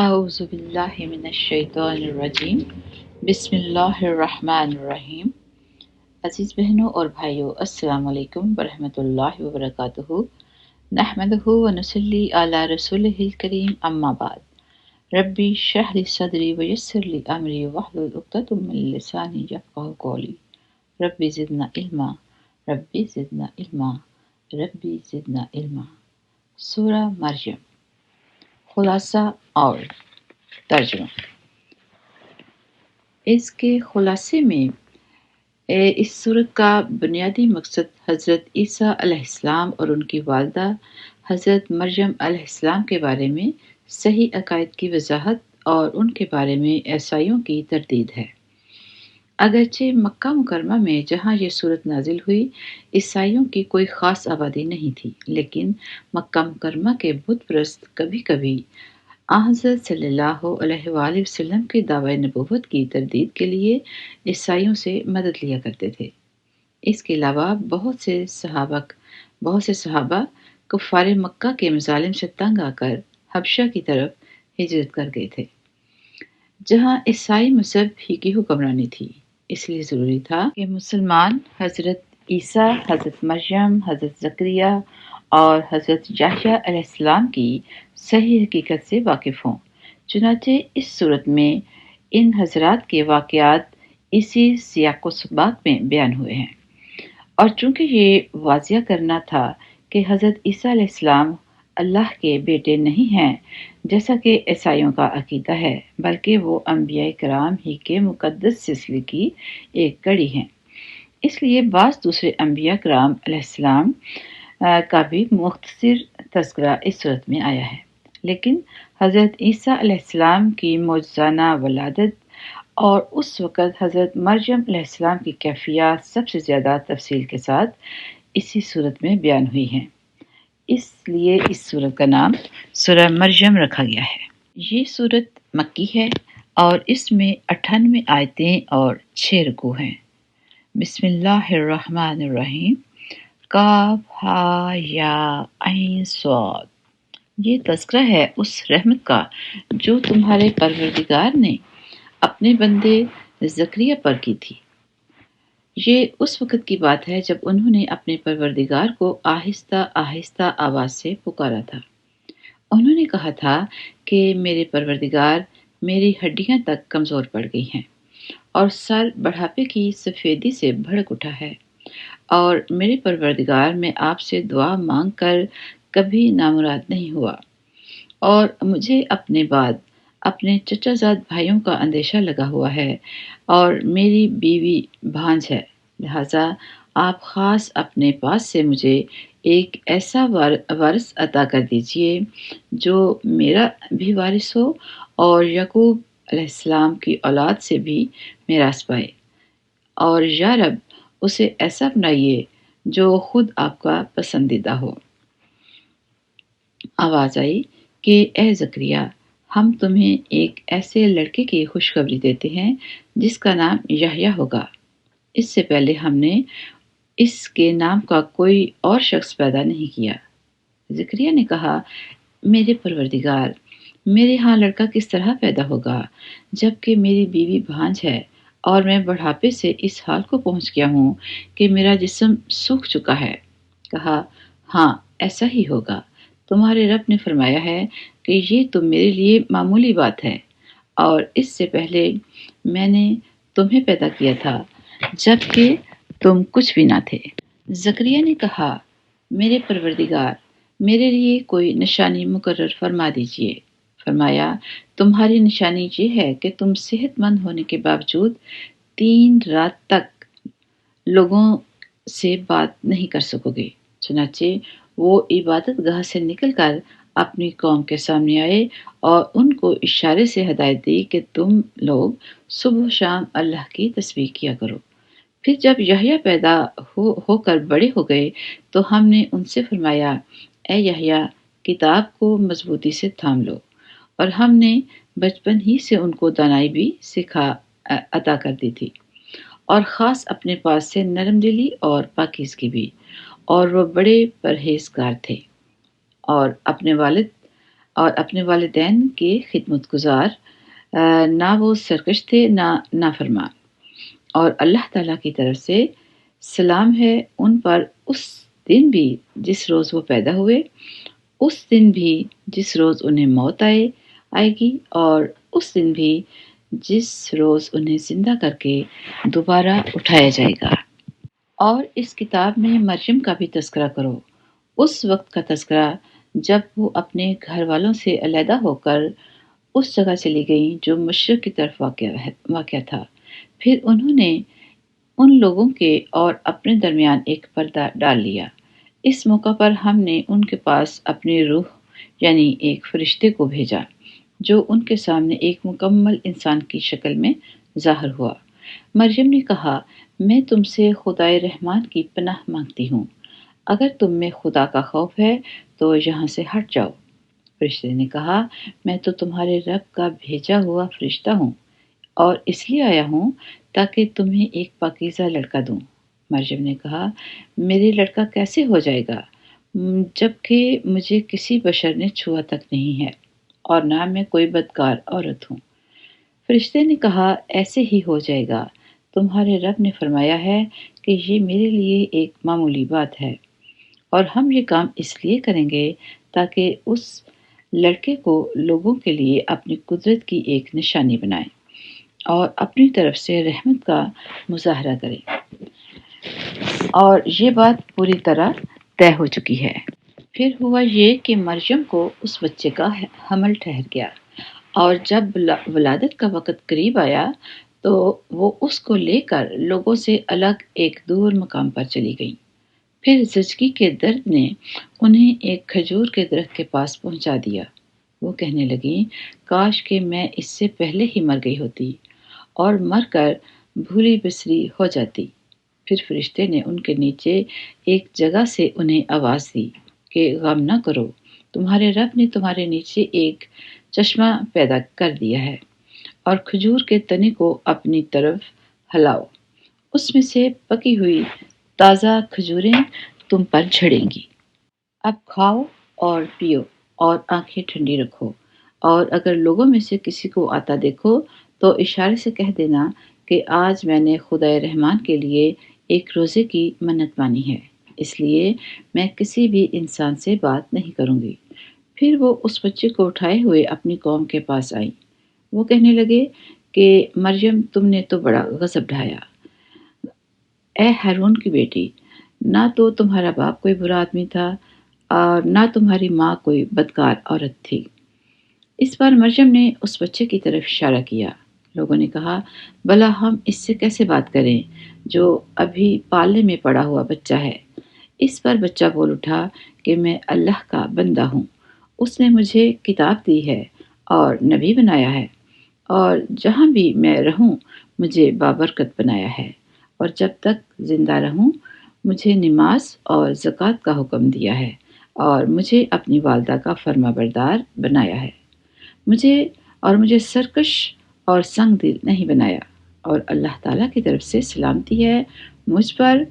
اعوذ باللہ من الشیطان الرجیم بسم اللہ الرحمن الرحیم۔ عزیز بہنوں اور بھائیوں، السلام علیکم ورحمۃ اللہ وبرکاتہ۔ نحمدہ ونصلی علی رسولہ الکریم، اما بعد۔ ربی اشرح لی صدری ویسر لی امری واحلل عقدۃ من لسانی یفقہوا قولی۔ ربی زدنا علما، ربی زدنا علما، ربی زدنا علما۔ سورہ مریم، خلاصہ اور ترجمہ۔ اس کے خلاصے میں اس سورت کا بنیادی مقصد حضرت عیسیٰ علیہ السلام اور ان کی والدہ حضرت مریم علیہ السلام کے بارے میں صحیح عقائد کی وضاحت اور ان کے بارے میں عیسائیوں کی تردید ہے۔ اگرچہ مکہ مکرمہ میں جہاں یہ سورت نازل ہوئی عیسائیوں کی کوئی خاص آبادی نہیں تھی، لیکن مکہ مکرمہ کے بت پرست کبھی کبھی حضرت صلی اللہ علیہ وآلہ وسلم کے دعوی نبوت کی تردید کے لیے عیسائیوں سے مدد لیا کرتے تھے۔ اس کے علاوہ بہت سے صحابہ کفار مکہ کے مظالم سے تنگ آ کر حبشہ کی طرف ہجرت کر گئے تھے، جہاں عیسائی مذہب ہی کی حکمرانی تھی۔ اس لیے ضروری تھا کہ مسلمان حضرت عیسیٰ، حضرت مریم، حضرت زکریا اور حضرت یحییٰ علیہ السلام کی صحیح حقیقت سے واقف ہوں۔ چنانچہ اس صورت میں ان حضرات کے واقعات اسی سیاق و سباق میں بیان ہوئے ہیں، اور چونکہ یہ واضح کرنا تھا کہ حضرت عیسیٰ علیہ السلام اللہ کے بیٹے نہیں ہیں جیسا کہ عیسائیوں کا عقیدہ ہے، بلکہ وہ انبیاء کرام ہی کے مقدس سلسلے کی ایک کڑی ہیں، اس لیے بعض دوسرے انبیاء کرام علیہ السلام کا بھی مختصر تذکرہ اس صورت میں آیا ہے۔ لیکن حضرت عیسیٰ علیہ السلام کی معجزانہ ولادت اور اس وقت حضرت مریم علیہ السلام کی کیفیات سب سے زیادہ تفصیل کے ساتھ اسی صورت میں بیان ہوئی ہیں، اس لیے اس صورت کا نام سورہ مریم رکھا گیا ہے۔ یہ صورت مکی ہے اور اس میں 98 آیتیں اور 6 رکوع ہیں۔ بسم اللہ الرحمن الرحیم۔ کاف ہا یا عین صاد۔ یہ تذکرہ ہے اس رحمت کا جو تمہارے پروردگار نے اپنے بندے زکریا پر کی تھی۔ یہ اس وقت کی بات ہے جب انہوں نے اپنے پروردگار کو آہستہ آہستہ آواز سے پکارا تھا۔ انہوں نے کہا تھا کہ میرے پروردگار، میری ہڈیاں تک کمزور پڑ گئی ہیں اور سر بڑھاپے کی سفیدی سے بھڑک اٹھا ہے، اور میرے پروردگار میں آپ سے دعا مانگ کر کبھی نامراد نہیں ہوا، اور مجھے اپنے بعد اپنے چچا زاد بھائیوں کا اندیشہ لگا ہوا ہے، اور میری بیوی بھانج ہے، لہٰذا آپ خاص اپنے پاس سے مجھے ایک ایسا وارث عطا کر دیجئے جو میرا بھی وارث ہو اور یعقوب علیہ السلام کی اولاد سے بھی میراث پائے، اور یا رب اسے ایسا بنائیے جو خود آپ کا پسندیدہ ہو۔ آواز آئی کہ اے زکریا، ہم تمہیں ایک ایسے لڑکے کی خوشخبری دیتے ہیں جس کا نام یحییٰ ہوگا۔ اس سے پہلے ہم نے اس کے نام کا کوئی اور شخص پیدا نہیں کیا۔ زکریا نے کہا، میرے پروردگار، میرے ہاں لڑکا کس طرح پیدا ہوگا جبکہ میری بیوی بھانج ہے اور میں بڑھاپے سے اس حال کو پہنچ گیا ہوں کہ میرا جسم سوکھ چکا ہے۔ کہا، ہاں ایسا ہی ہوگا، تمہارے رب نے فرمایا ہے کہ یہ تو میرے لیے معمولی بات ہے، اور اس سے پہلے میں نے تمہیں پیدا کیا تھا جبکہ تم کچھ بھی نہ تھے۔ زکریا نے کہا، میرے پروردگار، میرے لیے کوئی نشانی مقرر فرما دیجئے۔ فرمایا، تمہاری نشانی یہ ہے کہ تم صحت مند ہونے کے باوجود 3 رات تک لوگوں سے بات نہیں کر سکو گے۔ چنانچہ وہ عبادت گاہ سے نکل کر اپنی قوم کے سامنے آئے اور ان کو اشارے سے ہدایت دی کہ تم لوگ صبح و شام اللہ کی تسبیح کیا کرو۔ پھر جب یحییٰ پیدا ہو کر بڑے ہو گئے تو ہم نے ان سے فرمایا، اے یحییٰ، کتاب کو مضبوطی سے تھام لو، اور ہم نے بچپن ہی سے ان کو دانائی بھی عطا کر دی تھی، اور خاص اپنے پاس سے نرم دلی اور پاکیزگی بھی، اور وہ بڑے پرہیزگار تھے، اور اپنے والد اور اپنے والدین کے خدمت گزار، نہ وہ سرکش تھے نہ نافرمان۔ اور اللہ تعالیٰ کی طرف سے سلام ہے ان پر اس دن بھی جس روز وہ پیدا ہوئے، اس دن بھی جس روز انہیں موت آئے گی، اور اس دن بھی جس روز انہیں زندہ کر کے دوبارہ اٹھایا جائے گا۔ اور اس کتاب میں مریم کا بھی تذکرہ کرو، اس وقت کا تذکرہ جب وہ اپنے گھر والوں سے علیحدہ ہو کر اس جگہ چلی گئیں جو مشرق کی طرف واقع تھا۔ پھر انہوں نے ان لوگوں کے اور اپنے درمیان ایک پردہ ڈال لیا۔ اس موقع پر ہم نے ان کے پاس اپنی روح یعنی ایک فرشتے کو بھیجا جو ان کے سامنے ایک مکمل انسان کی شکل میں ظاہر ہوا۔ مریم نے کہا، میں تم سے خدائے رحمان کی پناہ مانگتی ہوں، اگر تم میں خدا کا خوف ہے تو یہاں سے ہٹ جاؤ۔ فرشتے نے کہا، میں تو تمہارے رب کا بھیجا ہوا فرشتہ ہوں اور اس لیے آیا ہوں تاکہ تمہیں ایک پاکیزہ لڑکا دوں۔ مریم نے کہا، میرے لڑکا کیسے ہو جائے گا جبکہ مجھے کسی بشر نے چھوا تک نہیں ہے اور نہ میں کوئی بدکار عورت ہوں۔ فرشتے نے کہا، ایسے ہی ہو جائے گا، تمہارے رب نے فرمایا ہے کہ یہ میرے لیے ایک معمولی بات ہے، اور ہم یہ کام اس لیے کریں گے تاکہ اس لڑکے کو لوگوں کے لیے اپنی قدرت کی ایک نشانی بنائیں اور اپنی طرف سے رحمت کا مظاہرہ کریں۔ اور یہ بات پوری طرح طے ہو چکی ہے۔ پھر ہوا یہ کہ مریم کو اس بچے کا حمل ٹھہر گیا، اور جب ولادت کا وقت قریب آیا تو وہ اس کو لے کر لوگوں سے الگ ایک دور مقام پر چلی گئیں۔ پھر زچگی کے درد نے انہیں ایک کھجور کے درخت کے پاس پہنچا دیا۔ وہ کہنے لگیں، کاش کہ میں اس سے پہلے ہی مر گئی ہوتی اور مر کر بھولی بسری ہو جاتی۔ پھر فرشتے نے ان کے نیچے ایک جگہ سے انہیں آواز دی کہ غم نہ کرو، تمہارے رب نے تمہارے نیچے ایک چشمہ پیدا کر دیا ہے، اور کھجور کے تنے کو اپنی طرف ہلاؤ، اس میں سے پکی ہوئی تازہ کھجوریں تم پر جھڑیں گی۔ اب کھاؤ اور پیو اور آنکھیں ٹھنڈی رکھو، اور اگر لوگوں میں سے کسی کو آتا دیکھو تو اشارے سے کہہ دینا کہ آج میں نے خدائے رحمان کے لیے ایک روزے کی منت مانی ہے، اس لیے میں کسی بھی انسان سے بات نہیں کروں گی۔ پھر وہ اس بچے کو اٹھائے ہوئے اپنی قوم کے پاس آئیں۔ وہ کہنے لگے کہ مریم، تم نے تو بڑا غضب ڈھایا۔ اے ہارون کی بیٹی، نہ تو تمہارا باپ کوئی برا آدمی تھا اور نہ تمہاری ماں کوئی بدکار عورت تھی۔ اس بار مریم نے اس بچے کی طرف اشارہ کیا۔ لوگوں نے کہا، بھلا ہم اس سے کیسے بات کریں جو ابھی پالنے میں پڑا ہوا بچہ ہے؟ اس پر بچہ بول اٹھا کہ میں اللہ کا بندہ ہوں، اس نے مجھے کتاب دی ہے اور نبی بنایا ہے، اور جہاں بھی میں رہوں مجھے بابرکت بنایا ہے، اور جب تک زندہ رہوں مجھے نماز اور زکوٰۃ کا حکم دیا ہے، اور مجھے اپنی والدہ کا فرما بردار بنایا ہے، مجھے سرکش اور سنگ دل نہیں بنایا، اور اللہ تعالیٰ کی طرف سے سلامتی ہے مجھ پر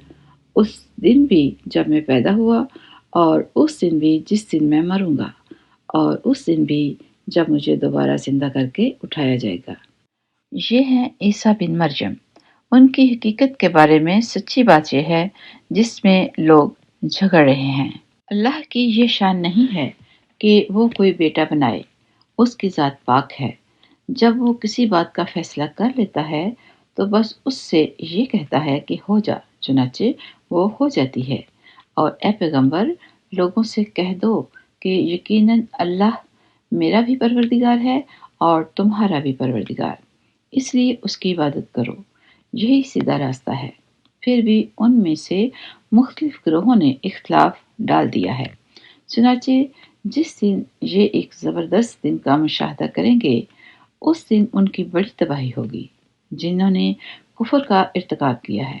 اس دن بھی جب میں پیدا ہوا، اور اس دن بھی جس دن میں مروں گا، اور اس دن بھی جب مجھے دوبارہ زندہ کر کے اٹھایا جائے گا۔ یہ ہیں عیسیٰ بن مریم۔ ان کی حقیقت کے بارے میں سچی بات یہ ہے جس میں لوگ جھگڑ رہے ہیں۔ اللہ کی یہ شان نہیں ہے کہ وہ کوئی بیٹا بنائے، اس کی ذات پاک ہے۔ جب وہ کسی بات کا فیصلہ کر لیتا ہے تو بس اس سے یہ کہتا ہے کہ ہو جا، چنانچہ وہ ہو جاتی ہے۔ اور اے پیغمبر، لوگوں سے کہہ دو کہ یقیناً اللہ میرا بھی پروردگار ہے اور تمہارا بھی پروردگار، اس لیے اس کی عبادت کرو، یہی سیدھا راستہ ہے۔ پھر بھی ان میں سے مختلف گروہوں نے اختلاف ڈال دیا ہے، چنانچہ جس دن یہ ایک زبردست دن کا مشاہدہ کریں گے اس دن ان کی بڑی تباہی ہوگی جنہوں نے کفر کا ارتکاب کیا ہے۔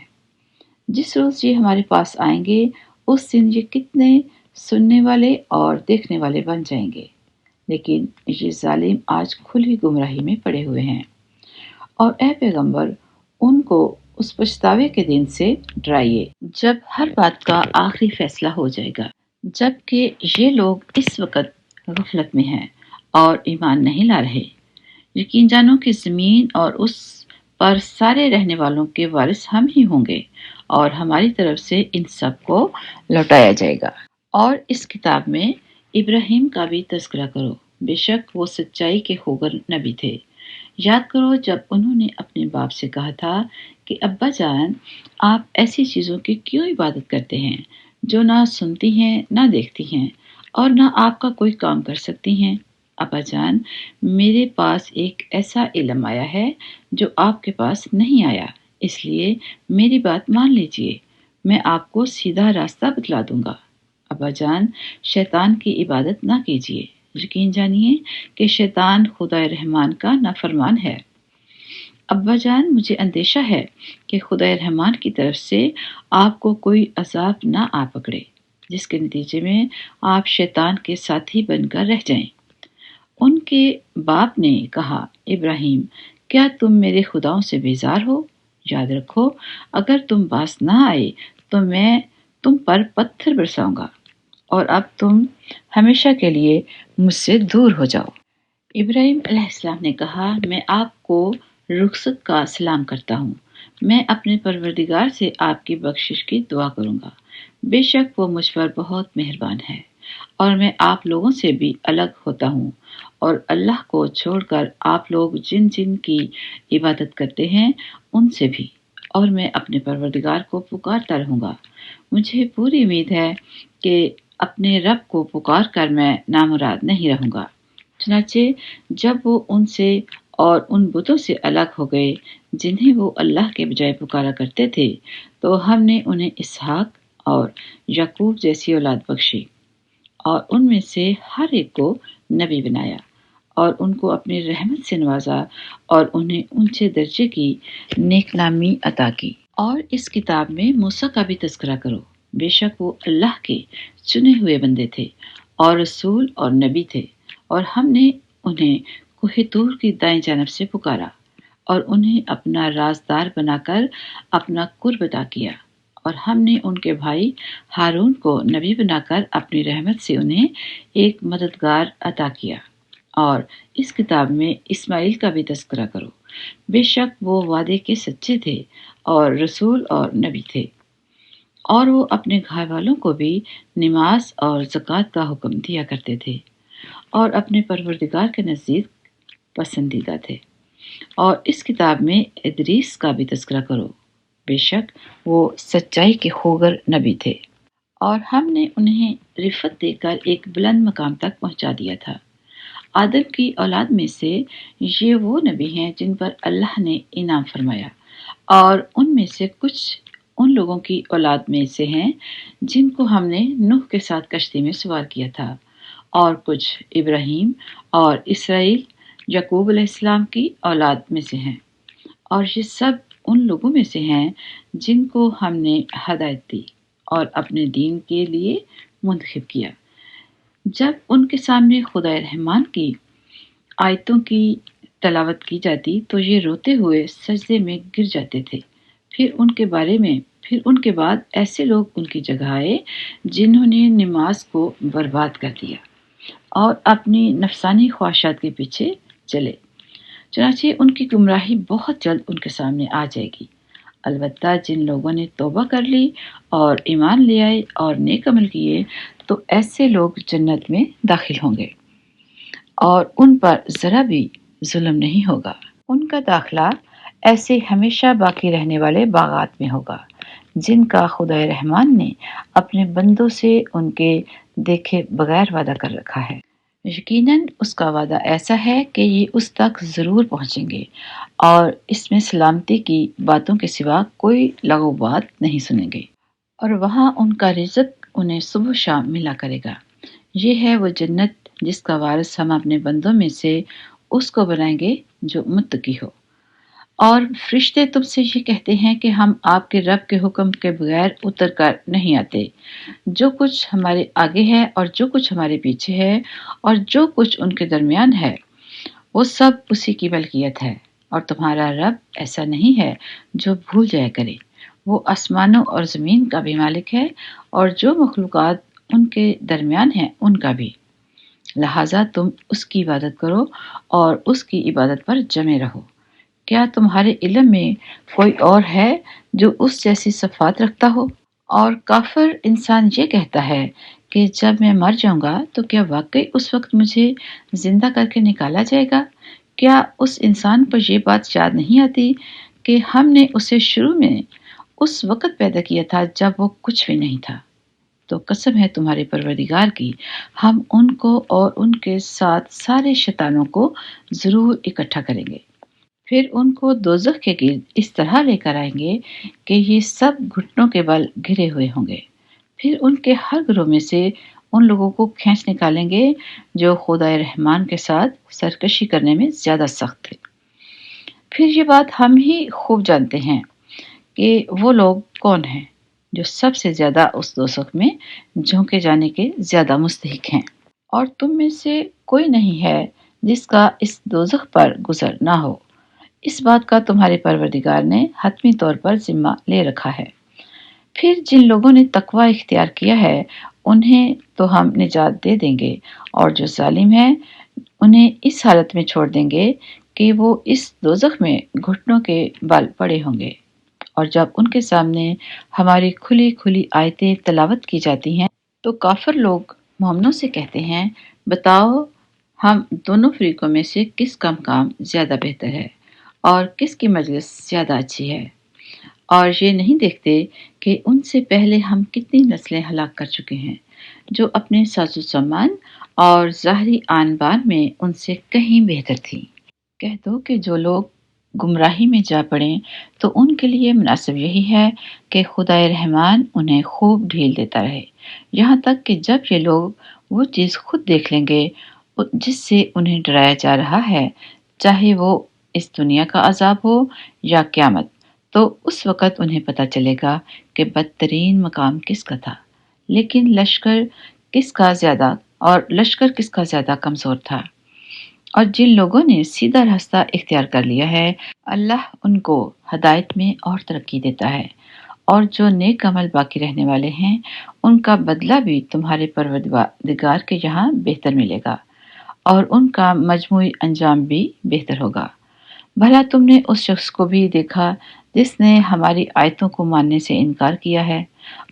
جس روز یہ ہمارے پاس آئیں گے اس دن یہ کتنے سننے والے اور دیکھنے والے بن جائیں گے، لیکن یہ ظالم آج کھلی گمراہی میں پڑے ہوئے ہیں۔ اور اے پیغمبر، ان کو اس پچھتاوے کے دن سے ڈرائیے جب ہر بات کا آخری فیصلہ ہو جائے گا، جبکہ یہ لوگ اس وقت غفلت میں ہیں اور ایمان نہیں لا رہے۔ یقین جانو کہ زمین اور اس پر سارے رہنے والوں کے وارث ہم ہی ہوں گے اور ہماری طرف سے ان سب کو لوٹایا جائے گا۔ اور اس کتاب میں ابراہیم کا بھی تذکرہ کرو، بے شک وہ سچائی کے خوگر نبی تھے۔ یاد کرو جب انہوں نے اپنے باپ سے کہا تھا کہ ابا جان، آپ ایسی چیزوں کی کیوں عبادت کرتے ہیں جو نہ سنتی ہیں نہ دیکھتی ہیں اور نہ آپ کا کوئی کام کر سکتی ہیں؟ ابا جان، میرے پاس ایک ایسا علم آیا ہے جو آپ کے پاس نہیں آیا، اس لیے میری بات مان لیجئے، میں آپ کو سیدھا راستہ بتلا دوں گا۔ ابا جان، شیطان کی عبادت نہ کیجیے، یقین جانیے کہ شیطان خدا رحمان کا نافرمان ہے۔ ابا جان، مجھے اندیشہ ہے کہ خدا رحمان کی طرف سے آپ کو کوئی عذاب نہ آ پکڑے جس کے نتیجے میں آپ شیطان کے ساتھی بن کر رہ جائیں۔ ان کے باپ نے کہا، ابراہیم، کیا تم میرے خداؤں سے بیزار ہو؟ یاد رکھو، اگر تم باز نہ آئے تو میں تم پر پتھر برساؤں گا اور اب تم ہمیشہ کے لیے مجھ سے دور ہو جاؤ۔ ابراہیم علیہ السلام نے کہا، میں آپ کو رخصت کا سلام کرتا ہوں، میں اپنے پروردگار سے آپ کی بخشش کی دعا کروں گا، بے شک وہ مجھ پر بہت مہربان ہے، اور میں آپ لوگوں سے بھی الگ ہوتا ہوں، اور اللہ کو چھوڑ کر آپ لوگ جن جن کی عبادت کرتے ہیں ان سے بھی، اور میں اپنے پروردگار کو پکارتا رہوں گا۔ مجھے پوری امید ہے کہ اپنے رب کو پکار کر میں نامراد نہیں رہوں گا۔ چنانچہ جب وہ ان سے اور ان بتوں سے الگ ہو گئے جنہیں وہ اللہ کے بجائے پکارا کرتے تھے، تو ہم نے انہیں اسحاق اور یعقوب جیسی اولاد بخشی، اور ان میں سے ہر ایک کو نبی بنایا، اور ان کو اپنی رحمت سے نوازا اور انہیں اونچے درجے کی نیک نامی عطا کی۔ اور اس کتاب میں موسیٰ کا بھی تذکرہ کرو، بے شک وہ اللہ کے چنے ہوئے بندے تھے اور رسول اور نبی تھے، اور ہم نے انہیں کوہ طور کی دائیں جانب سے پکارا اور انہیں اپنا رازدار بنا کر اپنا قرب عطا کیا، اور ہم نے ان کے بھائی ہارون کو نبی بنا کر اپنی رحمت سے انہیں ایک مددگار عطا کیا۔ اور اس کتاب میں اسماعیل کا بھی تذکرہ کرو، بے شک وہ وعدے کے سچے تھے اور رسول اور نبی تھے، اور وہ اپنے گھر والوں کو بھی نماز اور زکوٰۃ کا حکم دیا کرتے تھے اور اپنے پروردگار کے نزدیک پسندیدہ تھے۔ اور اس کتاب میں ادریس کا بھی تذکرہ کرو، بے شک وہ سچائی کے خوگر نبی تھے، اور ہم نے انہیں رفعت دے کر ایک بلند مقام تک پہنچا دیا تھا۔ آدم کی اولاد میں سے یہ وہ نبی ہیں جن پر اللہ نے انعام فرمایا، اور ان میں سے کچھ ان لوگوں کی اولاد میں سے ہیں جن کو ہم نے نوح کے ساتھ کشتی میں سوار کیا تھا، اور کچھ ابراہیم اور اسرائیل یعقوب علیہ السلام کی اولاد میں سے ہیں، اور یہ سب ان لوگوں میں سے ہیں جن کو ہم نے ہدایت دی اور اپنے دین کے لیے منتخب کیا۔ جب ان کے سامنے خدا رحمان کی آیتوں کی تلاوت کی جاتی تو یہ روتے ہوئے سجدے میں گر جاتے تھے۔ پھر ان کے بعد ایسے لوگ ان کی جگہ آئے جنہوں نے نماز کو برباد کر دیا اور اپنی نفسانی خواہشات کے پیچھے چلے، چنانچہ ان کی گمراہی بہت جلد ان کے سامنے آ جائے گی۔ البتہ جن لوگوں نے توبہ کر لی اور ایمان لے آئے اور نیک عمل کیے تو ایسے لوگ جنت میں داخل ہوں گے اور ان پر ذرا بھی ظلم نہیں ہوگا۔ ان کا داخلہ ایسے ہمیشہ باقی رہنے والے باغات میں ہوگا جن کا خدا رحمان نے اپنے بندوں سے ان کے دیکھے بغیر وعدہ کر رکھا ہے۔ یقیناً اس کا وعدہ ایسا ہے کہ یہ اس تک ضرور پہنچیں گے اور اس میں سلامتی کی باتوں کے سوا کوئی لغو بات نہیں سنیں گے، اور وہاں ان کا رزق انہیں صبح شام ملا کرے گا۔ یہ ہے وہ جنت جس کا وارث ہم اپنے بندوں میں سے اس کو بنائیں گے جو متقی ہو۔ اور فرشتے تم سے یہ کہتے ہیں کہ ہم آپ کے رب کے حکم کے بغیر اتر کر نہیں آتے۔ جو کچھ ہمارے آگے ہے اور جو کچھ ہمارے پیچھے ہے اور جو کچھ ان کے درمیان ہے وہ سب اسی کی ملکیت ہے، اور تمہارا رب ایسا نہیں ہے جو بھول جایا کرے۔ وہ آسمانوں اور زمین کا بھی مالک ہے اور جو مخلوقات ان کے درمیان ہیں ان کا بھی۔ لہٰذا تم اس کی عبادت کرو اور اس کی عبادت پر جمے رہو۔ کیا تمہارے علم میں کوئی اور ہے جو اس جیسی صفات رکھتا ہو؟ اور کافر انسان یہ کہتا ہے کہ جب میں مر جاؤں گا تو کیا واقعی اس وقت مجھے زندہ کر کے نکالا جائے گا؟ کیا اس انسان کو یہ بات یاد نہیں آتی کہ ہم نے اسے شروع میں اس وقت پیدا کیا تھا جب وہ کچھ بھی نہیں تھا؟ تو قسم ہے تمہارے پروردگار کی، ہم ان کو اور ان کے ساتھ سارے شیطانوں کو ضرور اکٹھا کریں گے، پھر ان کو دوزخ کے گرد اس طرح لے کر آئیں گے کہ یہ سب گھٹنوں کے بل گرے ہوئے ہوں گے۔ پھر ان کے ہر گروہ میں سے ان لوگوں کو کھینچ نکالیں گے جو خدا رحمان کے ساتھ سرکشی کرنے میں زیادہ سخت تھے۔ پھر یہ بات ہم ہی خوب جانتے ہیں کہ وہ لوگ کون ہیں جو سب سے زیادہ اس دوزخ میں جھونکے جانے کے زیادہ مستحق ہیں، اور تم میں سے کوئی نہیں ہے جس کا اس دوزخ پر گزر نہ ہو۔ اس بات کا تمہارے پروردگار نے حتمی طور پر ذمہ لے رکھا ہے۔ پھر جن لوگوں نے تقوی اختیار کیا ہے انہیں تو ہم نجات دے دیں گے، اور جو ظالم ہیں انہیں اس حالت میں چھوڑ دیں گے کہ وہ اس دوزخ میں گھٹنوں کے بل پڑے ہوں گے۔ اور جب ان کے سامنے ہماری کھلی کھلی آیتیں تلاوت کی جاتی ہیں تو کافر لوگ مومنوں سے کہتے ہیں، بتاؤ ہم دونوں فریقوں میں سے کس کا کام زیادہ بہتر ہے اور کس کی مجلس زیادہ اچھی ہے، اور یہ نہیں دیکھتے کہ ان سے پہلے ہم کتنی نسلیں ہلاک کر چکے ہیں جو اپنے ساز و سامان اور ظاہری آن بان میں ان سے کہیں بہتر تھی۔ کہہ دو کہ جو لوگ گمراہی میں جا پڑیں تو ان کے لیے مناسب یہی ہے کہ خدائے رحمان انہیں خوب ڈھیل دیتا رہے، یہاں تک کہ جب یہ لوگ وہ چیز خود دیکھ لیں گے جس سے انہیں ڈرایا جا رہا ہے، چاہے وہ اس دنیا کا عذاب ہو یا قیامت، تو اس وقت انہیں پتہ چلے گا کہ بدترین مقام کس کا تھا، لیکن لشکر کس کا زیادہ کمزور تھا۔ اور جن لوگوں نے سیدھا راستہ اختیار کر لیا ہے اللہ ان کو ہدایت میں اور ترقی دیتا ہے، اور جو نیک عمل باقی رہنے والے ہیں ان کا بدلہ بھی تمہارے پروردگار کے یہاں بہتر ملے گا، اور ان کا مجموعی انجام بھی بہتر ہوگا۔ بھلا تم نے اس شخص کو بھی دیکھا جس نے ہماری آیتوں کو ماننے سے انکار کیا ہے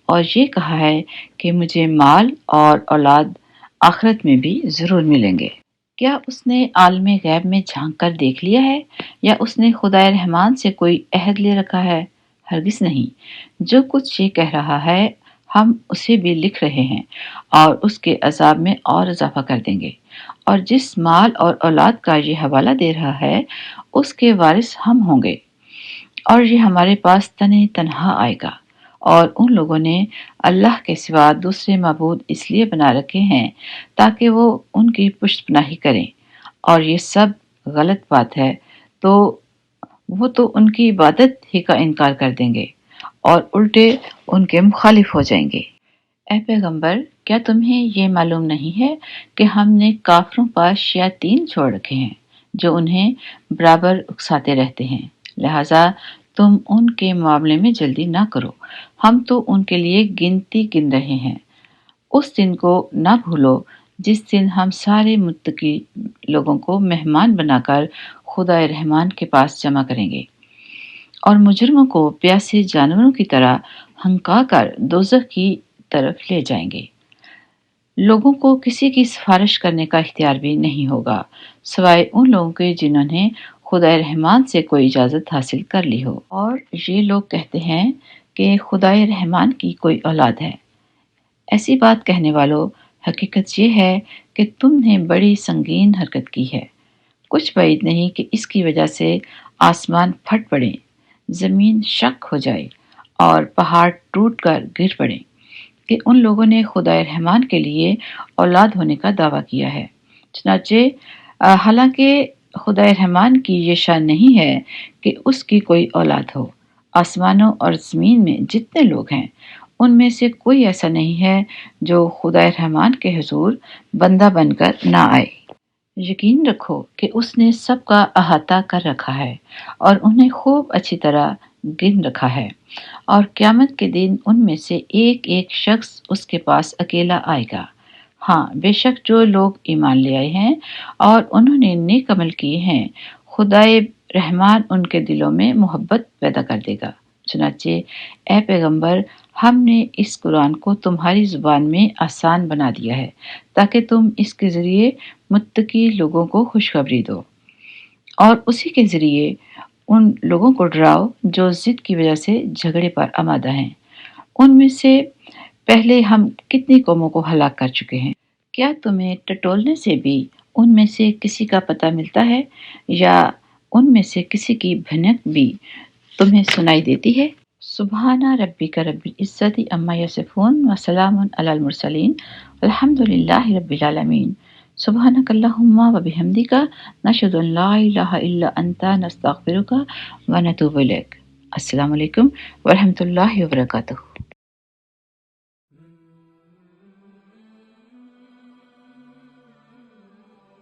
اور یہ کہا ہے کہ مجھے مال اور اولاد آخرت میں بھی ضرور ملیں گے؟ کیا اس نے عالم غیب میں جھانک کر دیکھ لیا ہے یا اس نے خدائے رحمان سے کوئی عہد لے رکھا ہے؟ ہرگز نہیں۔ جو کچھ یہ کہہ رہا ہے ہم اسے بھی لکھ رہے ہیں اور اس کے عذاب میں اور اضافہ کر دیں گے، اور جس مال اور اولاد کا یہ حوالہ دے رہا ہے اس کے وارث ہم ہوں گے، اور یہ ہمارے پاس تنہا تنہا آئے گا۔ اور ان لوگوں نے اللہ کے سوا دوسرے معبود اس لیے بنا رکھے ہیں تاکہ وہ ان کی پشت پناہی کریں، اور یہ سب غلط بات ہے، تو وہ تو ان کی عبادت ہی کا انکار کر دیں گے اور الٹے ان کے مخالف ہو جائیں گے۔ اے پیغمبر، کیا تمہیں یہ معلوم نہیں ہے کہ ہم نے کافروں پر شیاطین چھوڑ رکھے ہیں جو انہیں برابر اکساتے رہتے ہیں، لہذا تم ان کے معاملے میں جلدی نہ کرو، ہم تو ان کے لیے گنتی گن رہے ہیں۔ اس دن کو نہ بھولو جس دن ہم سارے متقی لوگوں کو مہمان بنا کر خدا رحمان کے پاس جمع کریں گے، اور مجرموں کو پیاسے جانوروں کی طرح ہنکا کر دوزخ کی طرف لے جائیں گے۔ لوگوں کو کسی کی سفارش کرنے کا اختیار بھی نہیں ہوگا سوائے ان لوگوں کے جنہوں نے خدا رحمان سے کوئی اجازت حاصل کر لی ہو۔ اور یہ لوگ کہتے ہیں کہ خدا رحمان کی کوئی اولاد ہے۔ ایسی بات کہنے والوں، حقیقت یہ ہے کہ تم نے بڑی سنگین حرکت کی ہے۔ کچھ بعید نہیں کہ اس کی وجہ سے آسمان پھٹ پڑیں، زمین شق ہو جائے اور پہاڑ ٹوٹ کر گر پڑیں کہ ان لوگوں نے خدا رحمان کے لیے اولاد ہونے کا دعویٰ کیا ہے۔ چنانچہ حالانکہ خدا رحمان کی یہ شان نہیں ہے کہ اس کی کوئی اولاد ہو، آسمانوں اور زمین میں جتنے لوگ ہیں ان میں سے کوئی ایسا نہیں ہے جو خدا رحمان کے حضور بندہ بن کر نہ آئے۔ یقین رکھو کہ اس نے سب کا احاطہ کر رکھا ہے اور انہیں خوب اچھی طرح گن رکھا ہے، اور قیامت کے دن ان میں سے ایک ایک شخص اس کے پاس اکیلا آئے گا، ہاں بے شک جو لوگ ایمان لے آئے ہیں اور انہوں نے نیک عمل کیے ہیں، خدائے رحمان ان کے دلوں میں محبت پیدا کر دے گا۔ چنانچہ اے پیغمبر، ہم نے اس قرآن کو تمہاری زبان میں آسان بنا دیا ہے تاکہ تم اس کے ذریعے متقی لوگوں کو خوشخبری دو اور اسی کے ذریعے ان لوگوں کو ڈراؤ جو ضد کی وجہ سے جھگڑے پر آمادہ ہیں۔ ان میں سے پہلے ہم کتنی قوموں کو ہلاک کر چکے ہیں۔ کیا تمہیں ٹٹولنے سے بھی ان میں سے کسی کا پتہ ملتا ہے یا ان میں سے کسی کی بھنک بھی تمہیں سنائی دیتی ہے؟ سبحان ربک رب العزت عما یصفون وسلام علی المرسلین الحمد للہ رب العالمین۔ سبحانک اللہم و بحمدک نشہد ان لا الہ الا انت نستغفرک و نتوب الیک۔ السلام علیکم ورحمۃ اللہ وبرکاتہ۔